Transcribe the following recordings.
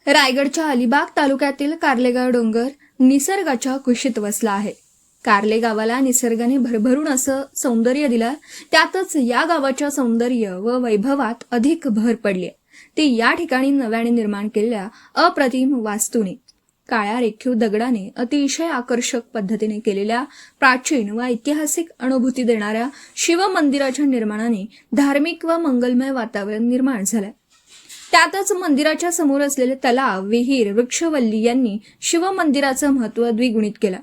रायगडच्या अलिबाग तालुक्यातील कार्लेगाव डोंगर निसर्गाच्या कुशीत वसला आहे। कार्ले गावाला निसर्गाने भरभरून असं सौंदर्य दिलं, त्यातच या गावाच्या सौंदर्य व वैभवात अधिक भर पडली। ती या ठिकाणी नव्याने निर्माण केलेल्या अप्रतिम वास्तूने, काळ्या रेखीव दगडाने अतिशय आकर्षक पद्धतीने केलेल्या प्राचीन व ऐतिहासिक अनुभूती देणाऱ्या शिवमंदिराच्या निर्माणाने धार्मिक व मंगलमय वातावरण निर्माण झालं। त्यातच मंदिराच्या समोर असलेले तलाव, विहीर, वृक्षवल्ली यांनी शिवमंदिराचं महत्त्व द्विगुणित केलं।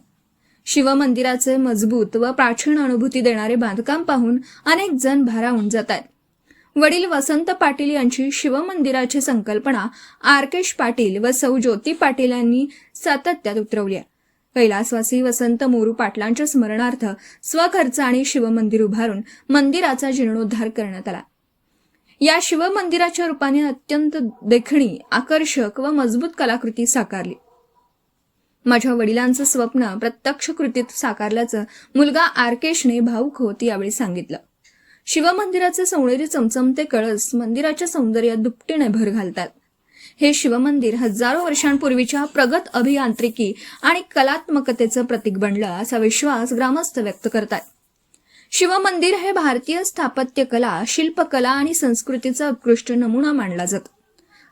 शिवमंदिराचे मजबूत व प्राचीन अनुभूती देणारे बांधकाम पाहून अनेक जण भारावून जातात। वडील वसंत पाटील यांची शिवमंदिराची संकल्पना आरकेश पाटील व सौ ज्योती पाटील यांनी सातत्यात उतरवली आहे। कैलासवासी वसंत मोरू पाटलांच्या स्मरणार्थ स्वखर्चाने शिवमंदिर उभारून मंदिराचा जीर्णोद्धार करण्यात आला। या शिवमंदिराच्या रूपाने अत्यंत देखणी, आकर्षक व मजबूत कलाकृती साकारली। माझ्या वडिलांचं स्वप्न प्रत्यक्ष कृतीत साकारल्याचं मुलगा आरकेशने भावुक होत यावेळी सांगितलं। शिवमंदिराचे सोनेरी चमचमते कळस मंदिराच्या सौंदर्यात दुपटीने भर घालतात। हे शिवमंदिर हजारो वर्षांपूर्वीच्या प्रगत अभियांत्रिकी आणि कलात्मकतेचं प्रतीक बनलं असा विश्वास ग्रामस्थ व्यक्त करतात। शिवमंदिर हे भारतीय स्थापत्यकला, शिल्पकला आणि संस्कृतीचा उत्कृष्ट नमुना मानला जातो।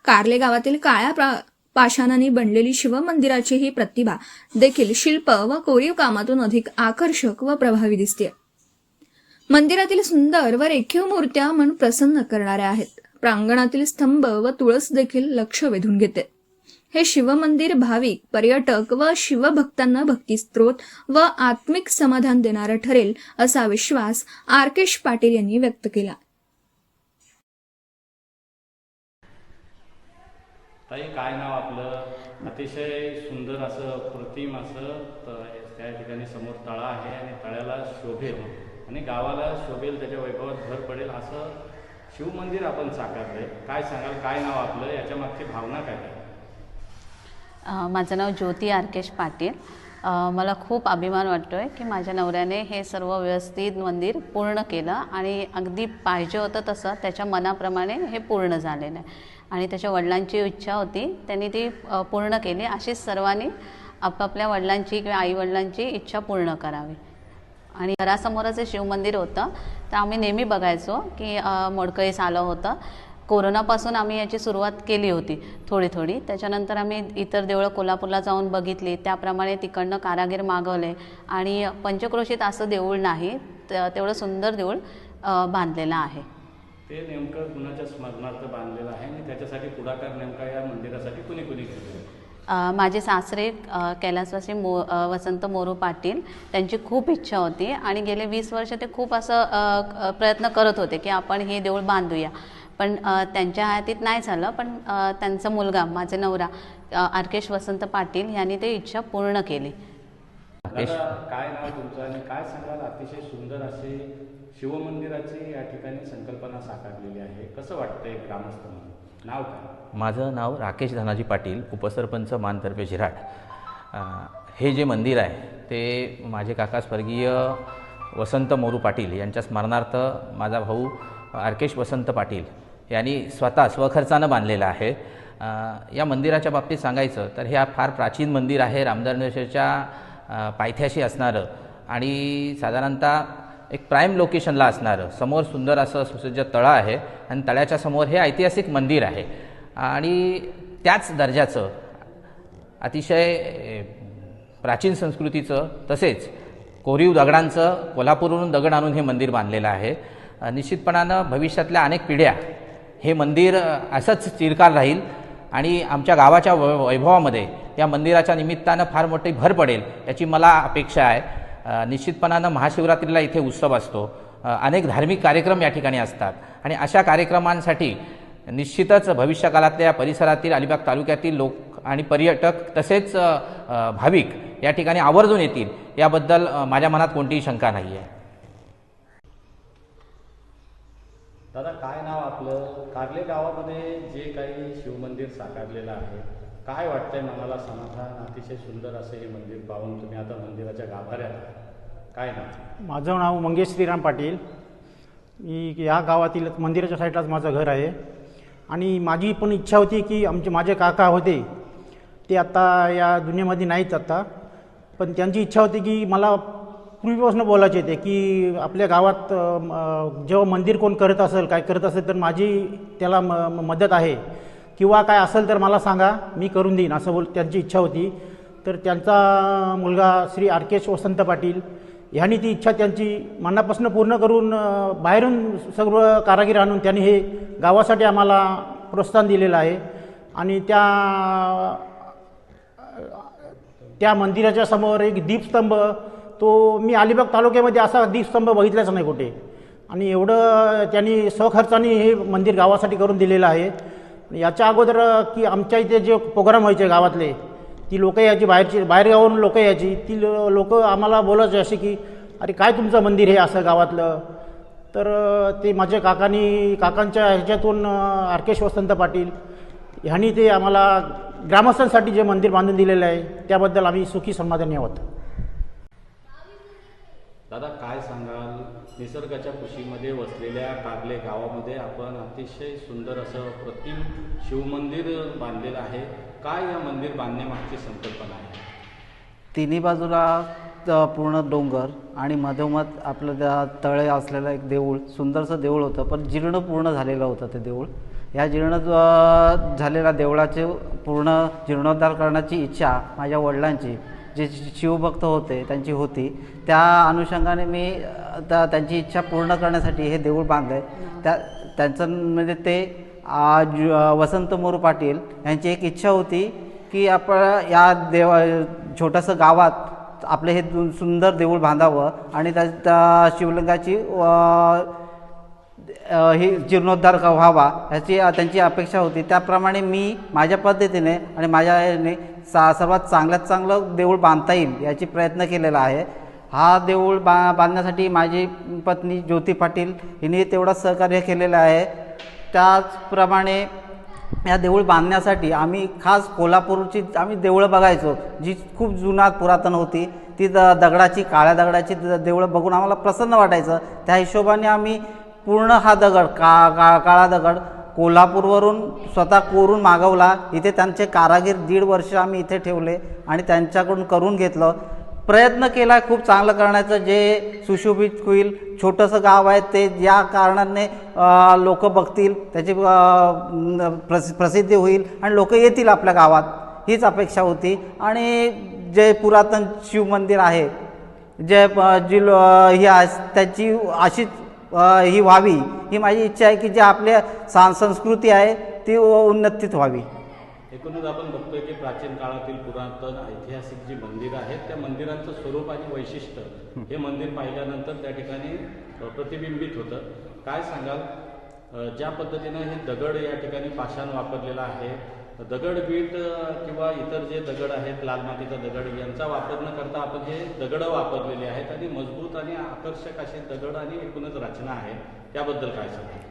कार्ले गावातील काळ्या पाषाणाने बनलेली शिवमंदिराची ही प्रतिभा देखील शिल्प व कोरीव कामातून अधिक आकर्षक व प्रभावी दिसते। मंदिरातील सुंदर व रेखीव मूर्त्या मन प्रसन्न करणाऱ्या आहेत। प्रांगणातील स्तंभ व तुळस देखील लक्ष वेधून घेते। हे शिवमंदिर भाविक, पर्यटक व शिवभक्तांना भक्तिस्त्रोत व आत्मिक समाधान देणारं ठरेल असा विश्वास आरकेश पाटील यांनी व्यक्त केला। ताई, काय नाव आपलं? अतिशय सुंदर असं प्रतिम असं त्या ठिकाणी समोर तळा आहे आणि तळ्याला शोभेल आणि गावाला शोभेल, त्याच्या वैभवात भर पडेल असं शिवमंदिर आपण साकारलंय। काय सांगाल, काय नाव आपलं, याच्या मागची भावना काय? माझं नाव ज्योती आरकेश पाटील। मला खूप अभिमान वाटतोय की माझ्या नवऱ्याने हे सर्व व्यवस्थित मंदिर पूर्ण केलं आणि अगदी पाहिजे होतं तसं त्याच्या मनाप्रमाणे हे पूर्ण झालेलं आहे आणि त्याच्या वडिलांची इच्छा होती, त्यांनी ती पूर्ण केली। अशीच सर्वांनी आपापल्या वडिलांची किंवा आई वडिलांची इच्छा पूर्ण करावी। आणि घरासमोरच हे शिवमंदिर होतं, तर आम्ही नेहमी बघायचो की मोडकळीस आलं होतं। कोरोनापासून आम्ही याची सुरुवात केली होती थोडी। त्याच्यानंतर आम्ही इतर देवळं कोल्हापूरला जाऊन बघितली, त्याप्रमाणे तिकडनं कारागीर मागवले आणि पंचक्रोशीत असं देऊळ नाही, तेवढं सुंदर देऊळ बांधलेलं आहे। ते नेमकं कुणाच्या स्मरणार्थ बांधलेलं आहे आणि त्याच्यासाठी पुढाकार नेमका या मंदिरासाठी कुणी घेतला? माझे सासरे कैलासवासी वसंत मोरू पाटील, त्यांची खूप इच्छा होती आणि गेले 20 वर्ष ते खूप असं प्रयत्न करत होते की आपण हे देऊळ बांधूया, पण त्यांच्या हातीत नाही झालं। पण त्यांचा मुलगा, माझे नवरा आरकेश वसंत पाटील यांनी ते इच्छा पूर्ण केली। काय नाव तुमचं आणि काय सांगाल? अतिशय सुंदर असे शिवमंदिराची या ठिकाणी संकल्पना साकारलेली आहे, कसं वाटतंय ग्रामस्थांना? नाव काय? माझं नाव राकेश धनाजी पाटील, उपसरपंच मानतर्फे झिराट। हे जे मंदिर आहे ते माझे काका स्वर्गीय वसंत मोरू पाटील यांच्या स्मरणार्थ माझा भाऊ आरकेश वसंत पाटील यांनी स्वतः स्वखर्चानं बांधलेलं आहे। या मंदिराच्या बाबतीत सांगायचं तर हे फार प्राचीन मंदिर आहे, रामदर्शनच्या पायथ्याशी असणारं आणि साधारणतः एक प्राईम लोकेशनला असणारं, समोर सुंदर असं सुसज्ज तळं आहे आणि तळ्याच्या समोर हे ऐतिहासिक मंदिर आहे आणि त्याच दर्जाचं, अतिशय प्राचीन संस्कृतीचं, तसेच कोरीव दगडांचं, कोल्हापूरवरून दगड आणून हे मंदिर बांधलेलं आहे। निश्चितपणानं भविष्यातल्या अनेक पिढ्या हे मंदिर असंच चिरकाल राहील आणि आमच्या गावाच्या वैभवामध्ये या मंदिराच्या निमित्तानं फार मोठी भर पडेल याची मला अपेक्षा आहे। निश्चितपणानं महाशिवरात्रीला इथे उत्सव असतो, अनेक धार्मिक कार्यक्रम या ठिकाणी असतात आणि अशा कार्यक्रमांसाठी निश्चितच भविष्यकाळातल्या या परिसरातील अलिबाग तालुक्यातील लोक आणि पर्यटक तसेच भाविक या ठिकाणी आवर्जून येतील, याबद्दल माझ्या मनात कोणतीही शंका नाही आहे। दादा, काय नाव आपलं? कार्ले गावामध्ये जे काही शिवमंदिर साकारलेलं आहे, काय वाटतंय मनाला समाधान? अतिशय सुंदर असं हे मंदिर पाहून तुम्ही आता मंदिराच्या गाभाऱ्यात, काय नाव? माझं नाव मंगेश श्रीराम पाटील। मी या गावातील मंदिराच्या साईडलाच माझं घर आहे आणि माझी पण इच्छा होती की माझे काका होते ते आता या दुनियेमध्ये नाहीत आता, पण त्यांची इच्छा होती की मला पूर्वीपासून बोलायचे ते की आपल्या गावात जेव्हा मंदिर कोण करत असेल काय करत असेल तर माझी त्याला मदत आहे किंवा काय असेल तर मला सांगा, मी करून देईन असं त्यांची इच्छा होती. तर त्यांचा मुलगा श्री आर्केश वसंत पाटील ह्यांनी ती इच्छा त्यांची मनापासून पूर्ण करून बाहेरून सर्व कारागीर आणून त्यांनी हे गावासाठी आम्हाला प्रोत्साहन दिलेलं आहे. आणि त्या मंदिराच्या समोर एक दीपस्तंभ, तो मी अलिबाग तालुक्यामध्ये असा दीपस्तंभ बघितलाच नाही कुठे. आणि एवढं त्यांनी स्वखर्चाने हे मंदिर गावासाठी करून दिलेलं आहे. याच्या अगोदर की आमच्या इथे जे प्रोग्राम व्हायचे गावातले, ती लोकं यायची बाहेरगावावरून लोकं यायची, ती लोकं आम्हाला बोलायचे असे की अरे काय तुमचं मंदिर हे असं गावातलं. तर ते माझ्या काकांच्या ह्याच्यातून आर्केश वसंत पाटील ह्यांनी ते आम्हाला ग्रामस्थांसाठी जे मंदिर बांधून दिलेलं आहे त्याबद्दल आम्ही सुखी समाधानी आहोत. दादा काय सांगाल, निसर्गाच्या कुशीमध्ये वसलेल्या कार्ले गावामध्ये आपण अतिशय सुंदर असं प्रतिम शिवमंदिर बांधलेलं आहे. काय या मंदिर बांधण्यामागची संकल्पना आहे? तिन्ही बाजूला पूर्ण डोंगर आणि मधोमध आपलं त्या तळे असलेलं एक देऊळ, सुंदरसं देऊळ होतं, पण जीर्ण पूर्ण झालेलं होतं ते देऊळ. या जीर्ण झालेल्या देवळाचे पूर्ण जीर्णोद्धार करण्याची इच्छा माझ्या वडिलांची, जे शिवभक्त होते त्यांची होती. त्या अनुषंगाने मी त्यांची इच्छा पूर्ण करण्यासाठी हे देऊळ बांधलं आहे. त्यांचं म्हणजे ते वसंत मोरू पाटील यांची एक इच्छा होती की आपण या छोटंसं गावात आपले हे सुंदर देऊळ बांधावं आणि त्या शिवलिंगाची ही जीर्णोद्धार व्हावा ह्याची त्यांची अपेक्षा होती. त्याप्रमाणे मी माझ्या पद्धतीने आणि माझ्या ह्याने सर्वात चांगल्यात चांगलं देऊळ बांधता येईल याची प्रयत्न केलेला आहे. हा देऊळ बांधण्यासाठी माझी पत्नी ज्योती पाटील हिने तेवढं सहकार्य केलेलं आहे. त्याचप्रमाणे या देऊळ बांधण्यासाठी आम्ही खास कोल्हापूरची आम्ही देवळं बघायचो, जी खूप जुनाट पुरातन होती. ती दगडाची, काळ्या दगडाची देवळं बघून आम्हाला प्रसन्न वाटायचं. त्या हिशोबाने आम्ही पूर्ण हा दगड काळा दगड कोल्हापूरवरून स्वतः कोरून मागवला. इथे त्यांचे कारागीर 1.5 वर्ष आम्ही इथे ठेवले आणि त्यांच्याकडून करून घेतलं. प्रयत्न केला खूप चांगलं करण्याचं, जे सुशोभित होईल. छोटंसं गाव आहे ते या कारणाने लोक बघतील, त्याची प्रसिद्धी होईल आणि लोक येतील आपल्या गावात, हीच अपेक्षा होती. आणि जे पुरातन शिवमंदिर आहे, जे ही त्याची अशीच ही व्हावी ही माझी इच्छा आहे की जे आपल्या संस्कृती आहे ती उन्नतीत व्हावी. एकूणच आपण बघतोय की प्राचीन काळातील पुरातन ऐतिहासिक जी मंदिरं आहेत त्या मंदिरांचं स्वरूप आणि वैशिष्ट्य हे मंदिर पाहिल्यानंतर त्या ठिकाणी प्रतिबिंबित होतं. काय सांगाल, ज्या पद्धतीनं हे दगड या ठिकाणी पाषाण वापरलेला आहे, दगडवीट किंवा इतर जे दगड आहेत, लाल मातीचा दगड यांचा वापर न करता आपण हे दगडं वापरलेले आहेत आणि मजबूत आणि आकर्षक असे दगड आणि एकूणच रचना आहे, त्याबद्दल काय सांगाल?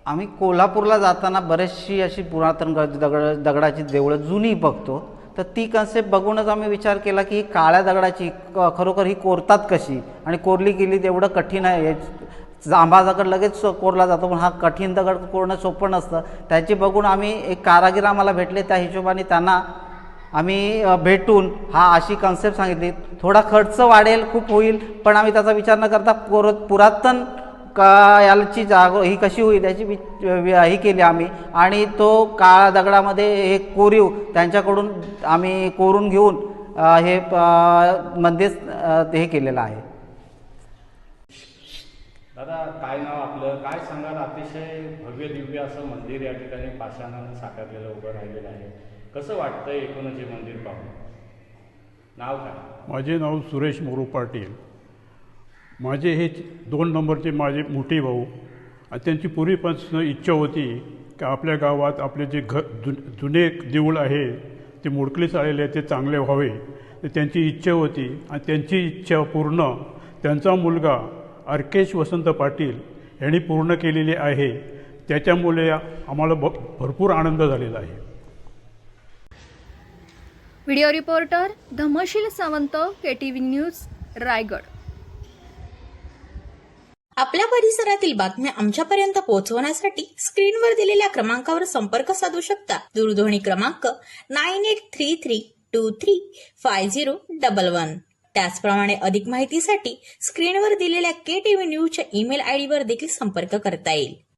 आम्मी कोल्हापूरला जाताना बरेचशी अशी पुरातन दगडाची देवळं जुनी बघतो, तर ती कन्सेप्ट बघूनच आम्ही विचार केला की काळ्या दगडाची खरोखर ही कोरतात कशी आणि कोरली गेली तेवढं कठीण आहे. जांभा दगड लगेच कोरला जातो, पण हा कठीण दगड कोरणं सोपं नसतं. त्याची बघून आम्ही एक कारागीर आम्हाला भेटले, त्या हिशोबाने त्यांना आम्ही भेटून हा अशी कन्सेप्ट सांगितली. थोडा खर्च वाढेल, खूप होईल, पण आम्ही त्याचा विचार न करता पुरातन याची ही कशी होईल याची ही केली आम्ही. आणि तो काळा दगडामध्ये हे कोरीव त्यांच्याकडून आम्ही कोरून घेऊन हे मंदिर हे केलेलं आहे. दादा काय नाव आपलं, काय सांगाल? अतिशय भव्य दिव्य असं मंदिर या ठिकाणी पाषाणानं साकारलेलं उभं राहिलेलं आहे. कसं वाटतंय एकूणच हे मंदिर पाहून? नाव काय? माझे नाव सुरेश मोरू पाटील. माझे हे 2 नंबरचे माझे मोठे भाऊ, आणि त्यांची पूर्वीपासून इच्छा होती की आपल्या गावात आपले जे जुने देऊळ आहे ते मोडकळीस आलेले आहे ते चांगले व्हावे, तर त्यांची इच्छा होती. आणि त्यांची इच्छा पूर्ण त्यांचा मुलगा आर्केश वसंत पाटील यांनी पूर्ण केलेली आहे. त्याच्यामुळे आम्हाला भरपूर आनंद झालेला आहे. Video reporter Dhamsheel Sawant, KTV news, Raigad. आपल्या परिसरातील बातम्या आमच्यापर्यंत पोहोचवण्यासाठी स्क्रीनवर दिलेल्या क्रमांकावर संपर्क साधू शकता. दूरध्वनी क्रमांक 9833235011. त्याचप्रमाणे अधिक माहितीसाठी स्क्रीनवर दिलेल्या KTV न्यूजच्या ईमेल आयडीवर देखील संपर्क करता येईल.